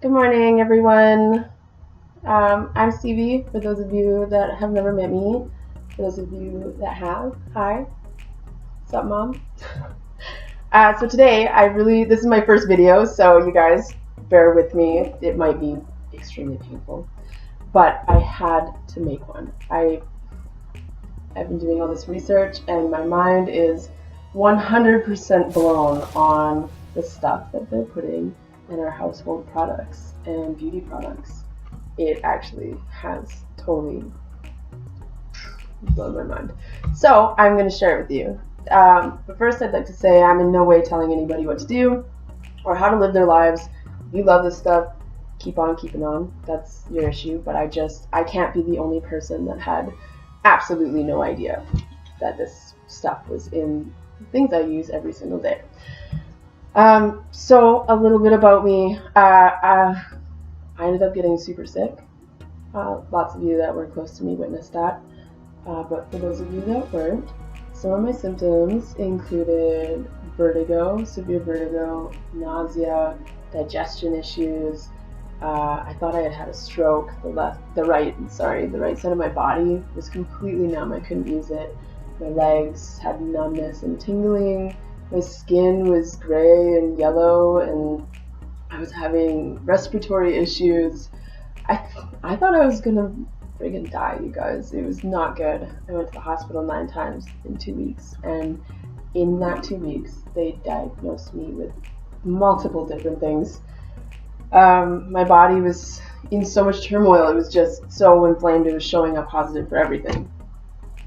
Good morning, everyone. I'm Stevie, for those of you that have never met me. For those of you that have, hi. What's up, Mom? So today, this is my first video, so you guys bear with me. It might be extremely painful, but I had to make one. I've been doing all this research, and my mind is 100% blown on the stuff that they're putting in our household products and beauty products. It actually has totally blown my mind. So I'm going to share it with you. But first, I'd like to say I'm in no way telling anybody what to do or how to live their lives. If you love this stuff, keep on keeping on. That's your issue. But I can't be the only person that had absolutely no idea that this stuff was in things I use every single day. So a little bit about me. I ended up getting super sick. Lots of you that were close to me witnessed that. But for those of you that weren't, some of my symptoms included vertigo, severe vertigo, nausea, digestion issues. I thought I had a stroke. The right side of my body was completely numb. I couldn't use it. My legs had numbness and tingling. My skin was gray and yellow, and I was having respiratory issues. I thought I was gonna friggin' die, you guys. It was not good. I went to the hospital 9 times in 2 weeks, and in that 2 weeks, they diagnosed me with multiple different things. My body was in so much turmoil. It was just so inflamed. It was showing up positive for everything.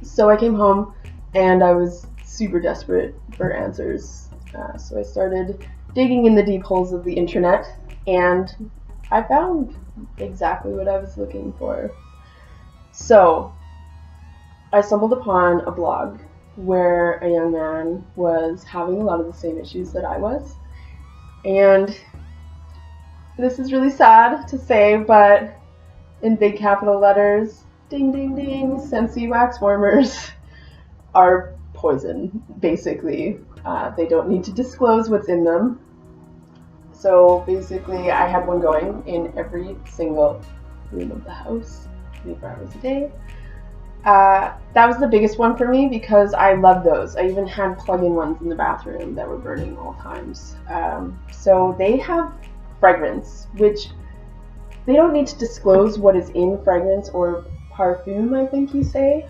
So I came home, and I was super desperate for answers. So I started digging in the deep holes of the internet, and I found exactly what I was looking for. So I stumbled upon a blog where a young man was having a lot of the same issues that I was. And this is really sad to say, but in big capital letters, ding, ding, ding, Scentsy wax warmers are poison, basically. They don't need to disclose what's in them. So basically, I had one going in every single room of the house, 24 hours a day. That was the biggest one for me because I love those. I even had plug-in ones in the bathroom that were burning all times. So they have fragrance, which they don't need to disclose what is in fragrance or parfum, I think you say.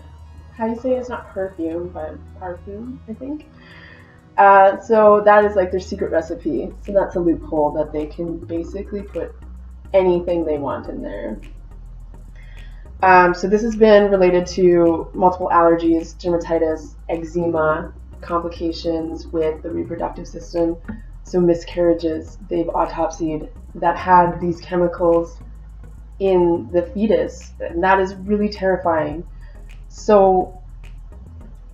How you say it? It's not perfume, but parfum, I think. So that is like their secret recipe. So that's a loophole that they can basically put anything they want in there. So this has been related to multiple allergies, dermatitis, eczema, complications with the reproductive system. So miscarriages they've autopsied that had these chemicals in the fetus. And that is really terrifying. So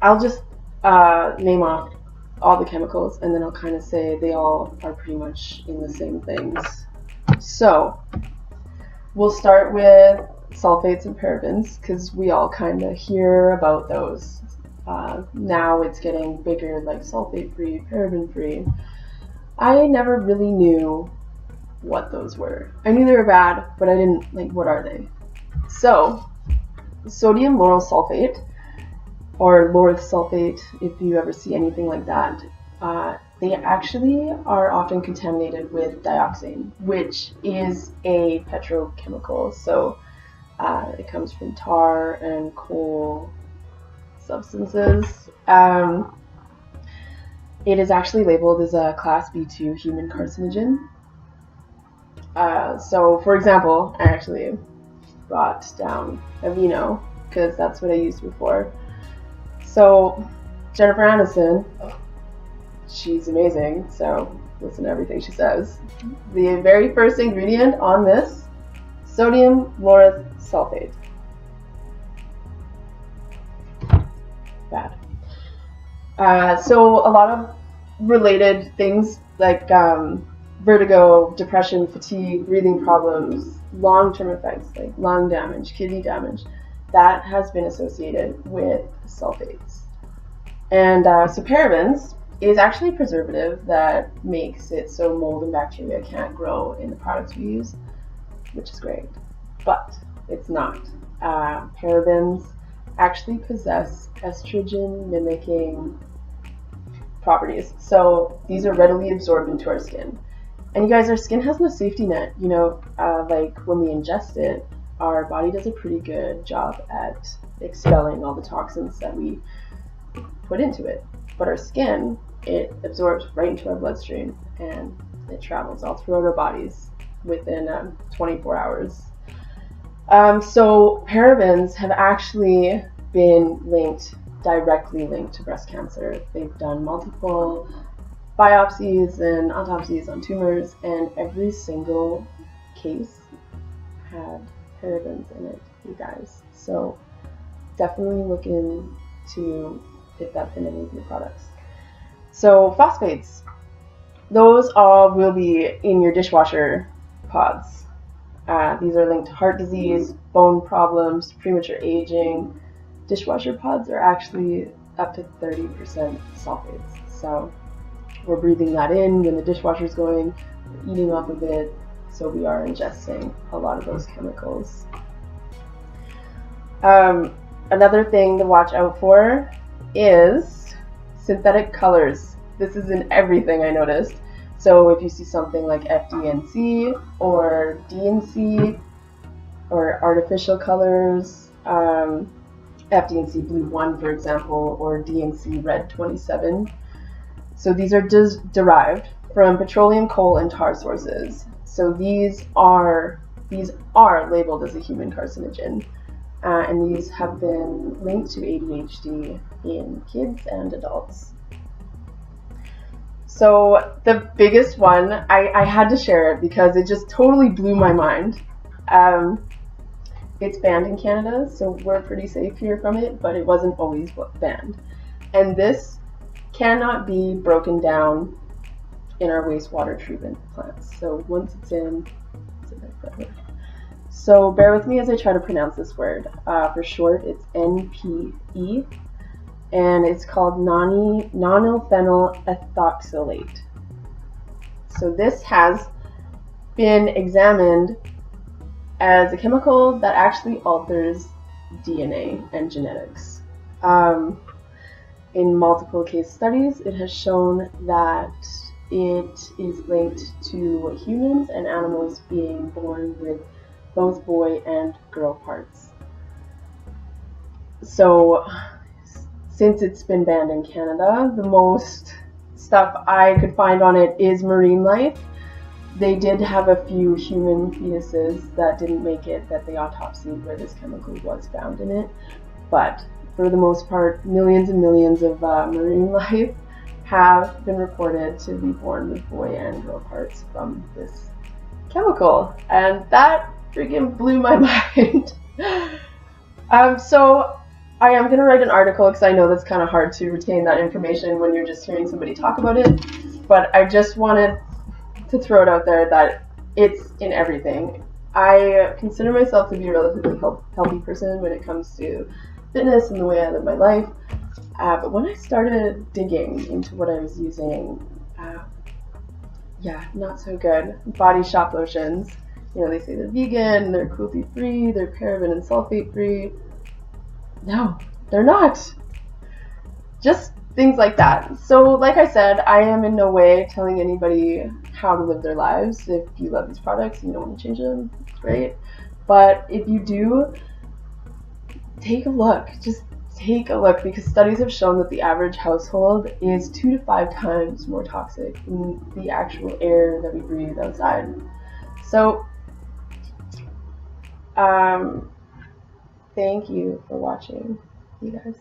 I'll just name off all the chemicals, and then I'll kind of say they all are pretty much in the same things. So we'll start with sulfates and parabins, because we all kind of hear about those. Now it's getting bigger, like sulfate-free, paraben-free. I never really knew what those were. I knew they were bad, but I didn't, what are they? So, sodium lauryl sulfate, or laureth sulfate, if you ever see anything like that, they actually are often contaminated with dioxane, which is a petrochemical. So it comes from tar and coal substances. It is actually labeled as a class B2 human carcinogen. So for example, I actually brought down a vino because that's what I used before. So Jennifer Aniston, she's amazing, so listen to everything she says. The very first ingredient on this, sodium laureth sulfate. Bad. So a lot of related things like vertigo, depression, fatigue, breathing problems, long-term effects like lung damage, kidney damage, that has been associated with sulfates. And so parabens is actually a preservative that makes it so mold and bacteria can't grow in the products we use, which is great, but it's not. Parabens actually possess estrogen mimicking properties, so these are readily absorbed into our skin. And you guys, our skin has no safety net. You know, like when we ingest it, our body does a pretty good job at expelling all the toxins that we put into it. But our skin, it absorbs right into our bloodstream and it travels all throughout our bodies within 24 hours. So parabens have actually been directly linked to breast cancer. They've done multiple biopsies and autopsies on tumors, and every single case had parabens in it, you guys. So definitely look into if that's in any of your products. So phosphates, those all will be in your dishwasher pods. These are linked to heart disease, bone problems, premature aging. Dishwasher pods are actually up to 30% sulfates. So we're breathing that in when the dishwasher's going, we're eating off of it, so we are ingesting a lot of those chemicals. Another thing to watch out for is synthetic colors. This is in everything, I noticed. So if you see something like FDNC or DNC or artificial colors, FDNC Blue 1, for example, or DNC Red 27. So these are derived from petroleum, coal, and tar sources. So these are labeled as a human carcinogen, and these have been linked to ADHD in kids and adults. So the biggest one, I had to share it because it just totally blew my mind. It's banned in Canada, so we're pretty safe here from it, but it wasn't always banned. And this cannot be broken down in our wastewater treatment plants. So once it's in forever. So bear with me as I try to pronounce this word. For short, it's NPE, and it's called nonylphenol ethoxylate. So this has been examined as a chemical that actually alters DNA and genetics. In multiple case studies, it has shown that it is linked to humans and animals being born with both boy and girl parts. So since it's been banned in Canada, the most stuff I could find on it is marine life. They did have a few human fetuses that didn't make it, that they autopsied where this chemical was found in it. But for the most part, millions and millions of marine life have been reported to be born with boy and girl parts from this chemical. And that freaking blew my mind. So I am going to write an article because I know that's kind of hard to retain that information when you're just hearing somebody talk about it. But I just wanted to throw it out there that it's in everything. I consider myself to be a relatively healthy person when it comes to fitness and the way I live my life. But when I started digging into what I was using, not so good. Body Shop lotions. You know, they say they're vegan, they're cruelty-free, they're paraben and sulfate-free. No, they're not. Just things like that. So, like I said, I am in no way telling anybody how to live their lives. If you love these products and you don't want to change them, it's great. But if you do, take a look. Just take a look, because studies have shown that the average household is 2 to 5 times more toxic than the actual air that we breathe outside. So, thank you for watching, you guys.